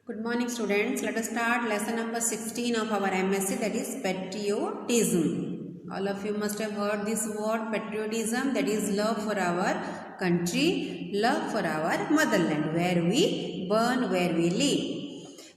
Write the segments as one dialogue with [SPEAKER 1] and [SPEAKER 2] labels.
[SPEAKER 1] Good morning students. Let us start lesson number 16 of our MSc, that is patriotism. All of you must have heard this word patriotism, that is love for our country, love for our motherland, where we born, where we live.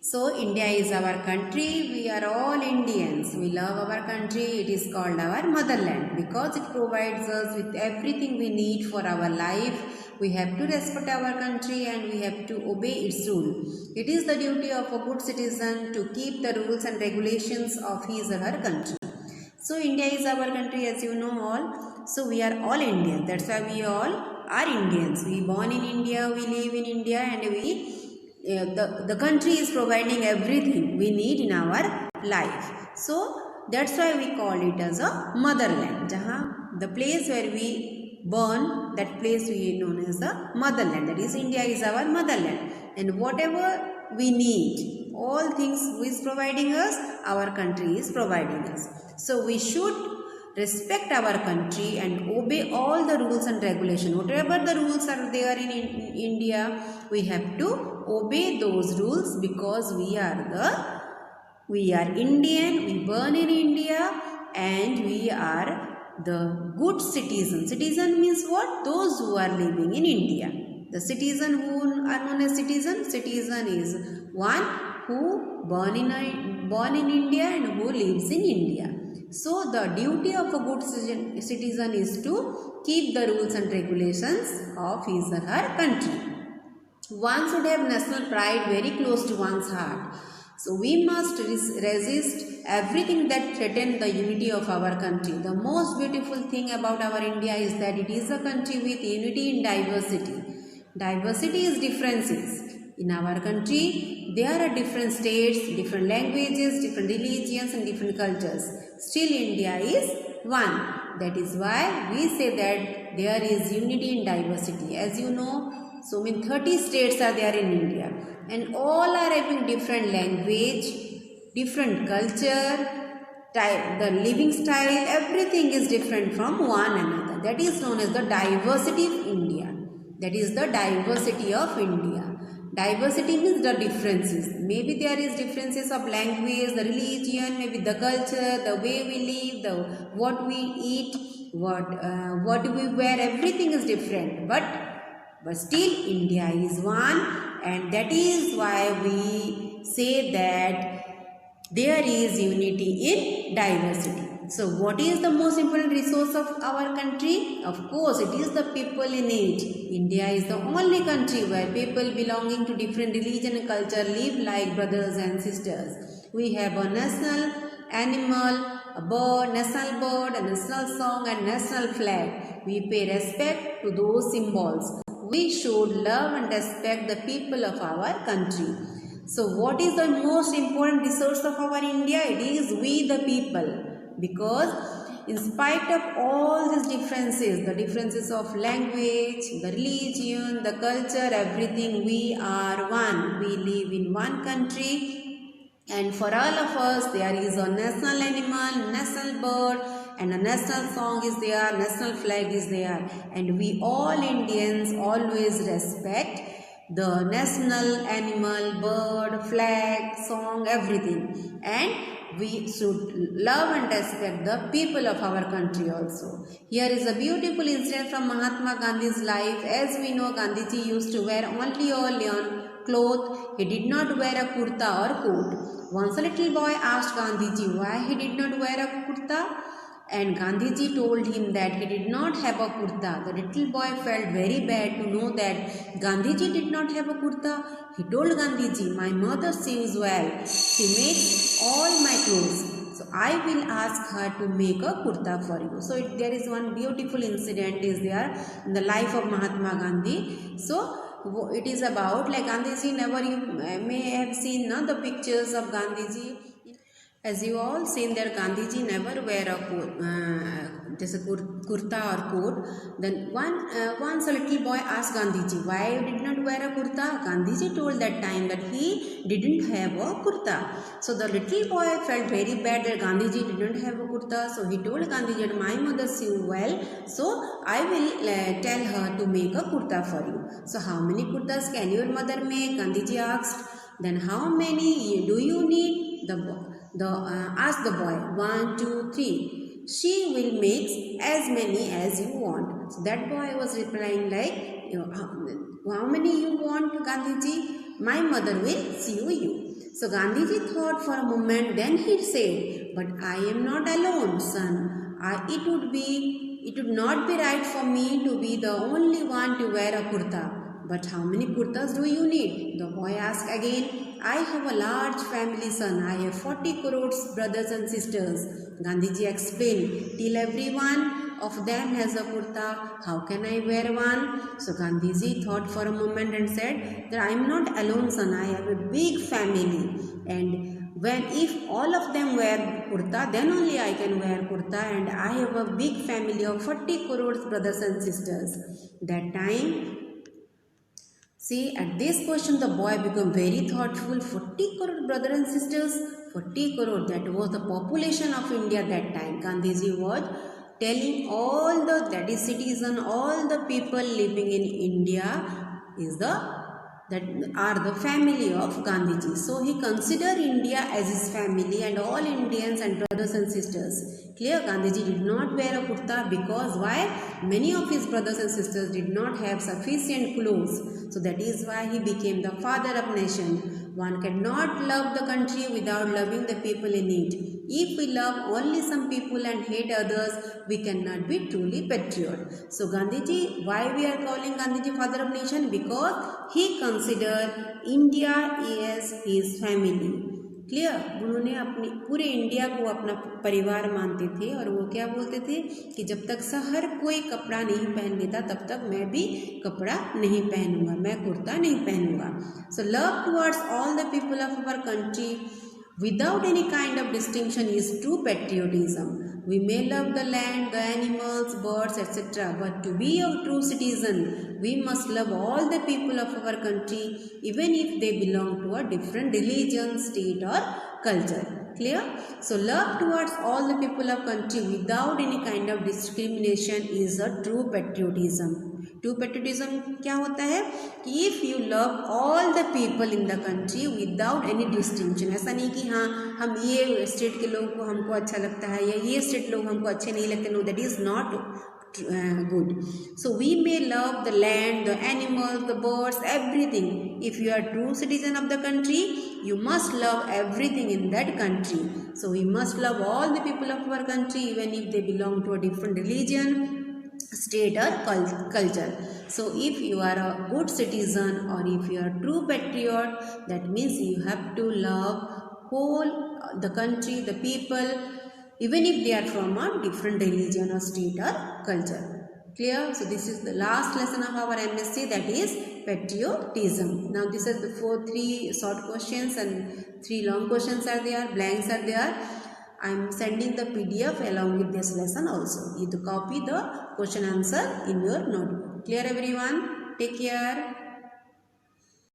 [SPEAKER 1] So India is our country, we are all Indians, we love our country, it is called our motherland because it provides us with everything we need for our life. We have to respect our country and we have to obey its rule. It is the duty of a good citizen to keep the rules and regulations of his or her country. So India is our country, as you know all. So we are all Indians. That's why we all are Indians. We born in India, we live in India, and the country is providing everything we need in our life. So that's why we call it as a motherland. The place where we born, that place we known as the motherland, that is India is our motherland, and whatever we need, all things who is providing us, our country is providing us. So we should respect our country and obey all the rules and regulations. Whatever the rules are there in India, we have to obey those rules because we are Indian, we born in India, and we are the good citizen. Citizen means what? Those who are living in India. The citizen who are known as citizen. Citizen is one who born in India and who lives in India. So the duty of a good citizen is to keep the rules and regulations of his or her country. One should have national pride very close to one's heart. So we must resist everything that threatens the unity of our country. The most beautiful thing about our India is that it is a country with unity in diversity. Diversity is differences. In our country, there are different states, different languages, different religions and different cultures. Still India is one. That is why we say that there is unity in diversity. As you know, so 30 states are there in India, and all are having different language, different culture, the living style, everything is different from one another. That is known as the diversity of India. That is the diversity of India. Diversity means the differences. Maybe there is differences of language, the religion, maybe the culture, the way we live, what we eat, what we wear, everything is different. But still India is one, and that is why we say that there is unity in diversity. So what is the most important resource of our country? Of course, it is the people in it. India is the only country where people belonging to different religion and culture live like brothers and sisters. We have a national animal, a bird, national bird, a national song and national flag. We pay respect to those symbols. We should love and respect the people of our country. So what is the most important resource of our India? It is we the people. Because in spite of all these differences, the differences of language, the religion, the culture, everything, we are one. We live in one country, and for all of us there is a national animal, national bird, and a national song is there, national flag is there, and we all Indians always respect the national animal, bird, flag, song, everything, and we should love and respect the people of our country also. Here is a beautiful incident from Mahatma Gandhi's life. As we know, Gandhiji used to wear only a lion cloth. He did not wear a kurta or coat. Once a little boy asked Gandhiji why he did not wear a kurta, and Gandhiji told him that he did not have a kurta. The little boy felt very bad to know that Gandhiji did not have a kurta. He told Gandhiji, "My mother sews well. She makes all my clothes. So I will ask her to make a kurta for you." So there is one beautiful incident is there in the life of Mahatma Gandhi. So it is about like Gandhiji never, you may have seen the pictures of Gandhiji. As you all seen that Gandhiji never wear a just a kurta or coat. Then once a little boy asked Gandhiji why you did not wear a kurta. Gandhiji told that time that he didn't have a kurta. So the little boy felt very bad that Gandhiji didn't have a kurta. So he told Gandhiji that my mother sew well, so I will tell her to make a kurta for you. So how many kurtas can your mother make? Gandhiji asked. Then how many do you need? Ask the boy. 1, 2, 3. She will make as many as you want. So that boy was replying like, how many you want, Gandhiji? My mother will sew you. So Gandhiji thought for a moment, then he said, but I am not alone, son. It would not be right for me to be the only one to wear a kurta. But how many kurtas do you need? The boy asked again. I have a large family, son. I have 40 crores brothers and sisters. Gandhiji explained, till every one of them has a kurta. How can I wear one? So Gandhiji thought for a moment and said that I am not alone, son. I have a big family. And if all of them wear kurta, then only I can wear kurta, and I have a big family of 40 crores brothers and sisters. That time, see, at this question the boy became very thoughtful. 40 crore brothers and sisters, 40 crore, that was the population of India that time. Gandhiji was telling all that is citizen, all the people living in India that are the family of Gandhiji. So he considered India as his family and all Indians and brothers and sisters. Clear? Gandhiji did not wear a kurta because why? Many of his brothers and sisters did not have sufficient clothes. So that is why he became the father of nation. One cannot love the country without loving the people in it. If we love only some people and hate others, we cannot be truly patriot. So Gandhiji, why we are calling Gandhiji father of nation? Because he considered India as his family. Clear? उन्होंने अपनी पूरे India को अपना परिवार मानते थे और वो क्या बोलते थे कि जब तक हर कोई कपड़ा नहीं पहन लेता तब तक मैं भी कपड़ा नहीं पहनूंगा, मैं कुर्ता नहीं पहनूंगा. So love towards all the people of our country without any kind of distinction is true patriotism. We may love the land, the animals, birds, etc. But to be a true citizen, we must love all the people of our country, even if they belong to a different religion, state or culture. Clear? So love towards all the people of country without any kind of discrimination is a true patriotism. True patriotism क्या होता है कि if you love all the people in the country without any distinction. ऐसा नहीं कि हाँ हम ये स्टेट के लोगों को हमको अच्छा लगता है या ये स्टेट लोग हमको अच्छे नहीं लगते. No, that is not good. So we may love the land, the animals, the birds, everything. If you are true citizen of the country, you must love everything in that country. So we must love all the people of our country even if they belong to a different religion, state or culture. So if you are a good citizen or if you are a true patriot, that means you have to love whole the country, the people, even if they are from a different religion or state or culture. Clear? So this is the last lesson of our MSc, that is patriotism. Now this is the 3 short questions and 3 long questions are there, blanks are there. I am sending the PDF along with this lesson also. You to copy the question answer in your notebook. Clear everyone? Take care.